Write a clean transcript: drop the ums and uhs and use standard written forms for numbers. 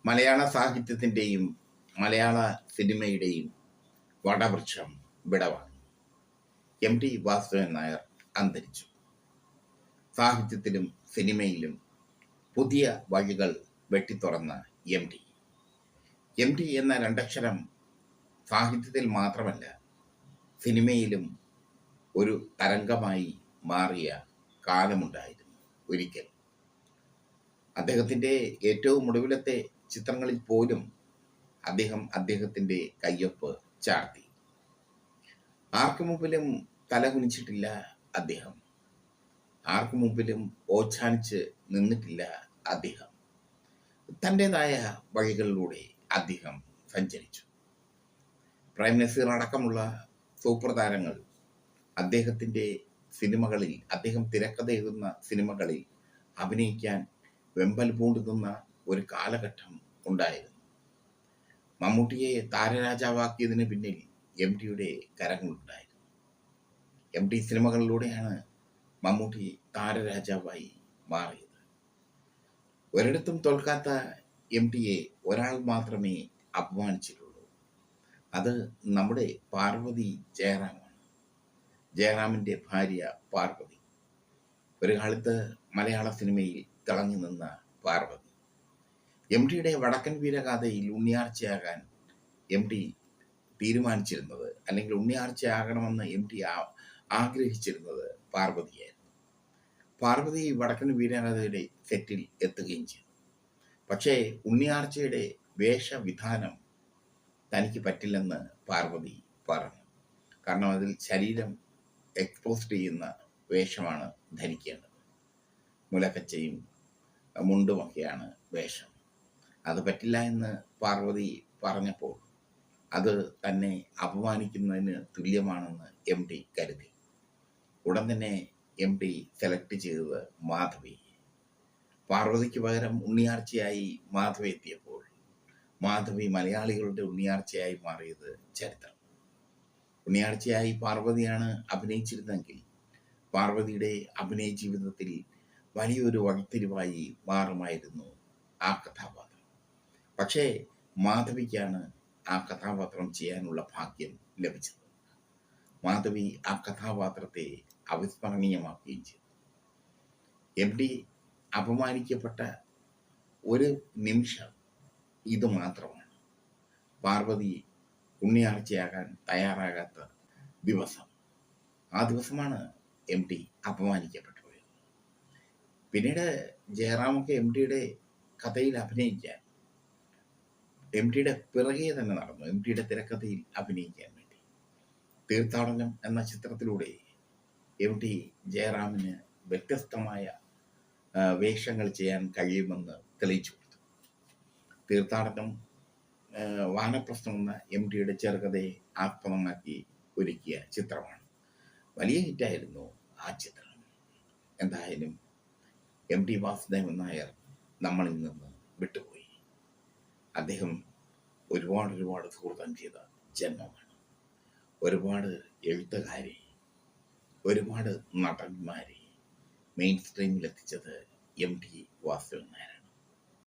മലയാള സാഹിത്യത്തിൻ്റെയും മലയാള സിനിമയുടെയും വടവൃക്ഷം വിടവാങ്ങി. എം.ടി. വാസുദേവൻ നായർ അന്തരിച്ചു. സാഹിത്യത്തിലും സിനിമയിലും പുതിയ വഴികൾ വെട്ടിത്തുറന്ന എം.ടി. എം.ടി. എന്ന രണ്ടക്ഷരം സാഹിത്യത്തിൽ മാത്രമല്ല സിനിമയിലും ഒരു തരംഗമായി മാറിയ കാലമുണ്ടായിരുന്നു ഒരിക്കൽ. അദ്ദേഹത്തിൻ്റെ ഏറ്റവും ഒടുവിലത്തെ ചിത്രങ്ങളിൽ പോലും അദ്ദേഹത്തിൻ്റെ കയ്യൊപ്പ് ചാർത്തി. ആർക്കു മുമ്പിലും തലകുനിച്ചിട്ടില്ല അദ്ദേഹം. ആർക്കു മുമ്പിലും ഓച്ഛാനിച്ച് നിന്നിട്ടില്ല അദ്ദേഹം. തൻ്റെതായ വഴികളിലൂടെ അദ്ദേഹം സഞ്ചരിച്ചു. പ്രേം നസീർ അടക്കമുള്ള സൂപ്പർ താരങ്ങൾ അദ്ദേഹത്തിൻ്റെ സിനിമകളിൽ, അദ്ദേഹം തിരക്കഥ എഴുതുന്ന സിനിമകളിൽ അഭിനയിക്കാൻ വെമ്പൽ പൂണ്ടു നിന്ന ഒരു കാലഘട്ടം ഉണ്ടായിരുന്നു. മമ്മൂട്ടിയെ താരരാജാവാക്കിയതിന് പിന്നിൽ എം.ടിയുടെ കരങ്ങളുണ്ടായിരുന്നു. എം.ടി സിനിമകളിലൂടെയാണ് മമ്മൂട്ടി താരരാജാവായി മാറിയത്. ഒരിടത്തും തോൽക്കാത്ത എം.ടിയെ ഒരാൾ മാത്രമേ അപമാനിച്ചിട്ടുള്ളൂ. അത് നമ്മുടെ പാർവതി ജയറാമാണ്. ജയറാമിൻ്റെ ഭാര്യ പാർവതി. ഒരു കാലത്ത് മലയാള സിനിമയിൽ തിളങ്ങി നിന്ന പാർവതി. എം.ടിയുടെ വടക്കൻ വീരഗാഥയിൽ ഉണ്ണിയാർച്ചയാകാൻ എം.ടി തീരുമാനിച്ചിരുന്നത്, അല്ലെങ്കിൽ ഉണ്ണിയാർച്ചയാകണമെന്ന് എം.ടി ആഗ്രഹിച്ചിരുന്നത് പാർവതിയായിരുന്നു. പാർവതി വടക്കൻ വീരഗാഥയുടെ സെറ്റിൽ എത്തുകയും ചെയ്തു. പക്ഷേ ഉണ്ണിയാർച്ചയുടെ വേഷവിധാനം തനിക്ക് പറ്റില്ലെന്ന് പാർവതി പറഞ്ഞു. കാരണം അതിൽ ശരീരം എക്സ്പോസ് ചെയ്യുന്ന വേഷമാണ് ധരിക്കേണ്ടത്. മുലക്കച്ചയും മുണ്ടുമൊക്കെയാണ് വേഷം. അത് പറ്റില്ല എന്ന് പാർവതി പറഞ്ഞപ്പോൾ അത് തന്നെ അപമാനിക്കുന്നതിന് തുല്യമാണെന്ന് എം.ടി കരുതി. ഉടൻ തന്നെ എം.ടി സെലക്ട് ചെയ്തത് മാധവി. പാർവതിക്ക് പകരം ഉണ്ണിയാർച്ചയായി മാധവി എത്തിയപ്പോൾ മാധവി മലയാളികളുടെ ഉണ്ണിയാർച്ചയായി മാറിയത് ചരിത്രം. ഉണ്ണിയാർച്ചയായി പാർവതിയാണ് അഭിനയിച്ചിരുന്നെങ്കിൽ പാർവതിയുടെ അഭിനയ ജീവിതത്തിൽ വലിയൊരു വഴിത്തിരിവായി മാറുമായിരുന്നു ആ കഥാപാത്രം. പക്ഷേ മാധവിക്കാണ് ആ കഥാപാത്രം ചെയ്യാനുള്ള ഭാഗ്യം ലഭിച്ചത്. മാധവി ആ കഥാപാത്രത്തെ അവിസ്മരണീയമാക്കുകയും ചെയ്തു. എം.ടി അപമാനിക്കപ്പെട്ട ഒരു നിമിഷം ഇത് മാത്രമാണ്. പാർവതി ഉണ്ണിയാർച്ചയാകാൻ തയ്യാറാകാത്ത ദിവസം. ആ ദിവസമാണ് എം.ടി അപമാനിക്കപ്പെട്ടു പോയത്. പിന്നീട് ജയറാമൊക്കെ എം.ടിയുടെ കഥയിൽ അഭിനയിക്കാൻ എം.ടിയുടെ പിറകെ തന്നെ നടന്നു. എം.ടിയുടെ തിരക്കഥയിൽ അഭിനയിക്കാൻ വേണ്ടി തീർത്ഥാടനം എന്ന ചിത്രത്തിലൂടെ എം.ടി ജയറാമിന് വ്യത്യസ്തമായ വേഷങ്ങൾ ചെയ്യാൻ കഴിയുമെന്ന് തെളിയിച്ചു കൊടുത്തു. തീർത്ഥാടനം വാനപ്രസ്ഥം എന്ന എം.ടിയുടെ ചെറുകഥയെ ആസ്പദമാക്കി ഒരുക്കിയ ചിത്രമാണ്. വലിയ ഹിറ്റായിരുന്നു ആ ചിത്രം. എന്തായാലും എം.ടി വാസുദേവൻ നായർ നമ്മളിൽ നിന്ന് വിട്ടുപോയി. അദ്ദേഹം ഒരുപാട് സുഹൃത്തം ചെയ്ത ജന്മമാണ്. ഒരുപാട് എഴുത്തുകാരെ, ഒരുപാട് നടന്മാരെ മെയിൻ സ്ട്രീമിലെത്തിച്ചത് എം.ടി വാസുദേവൻ നായർ.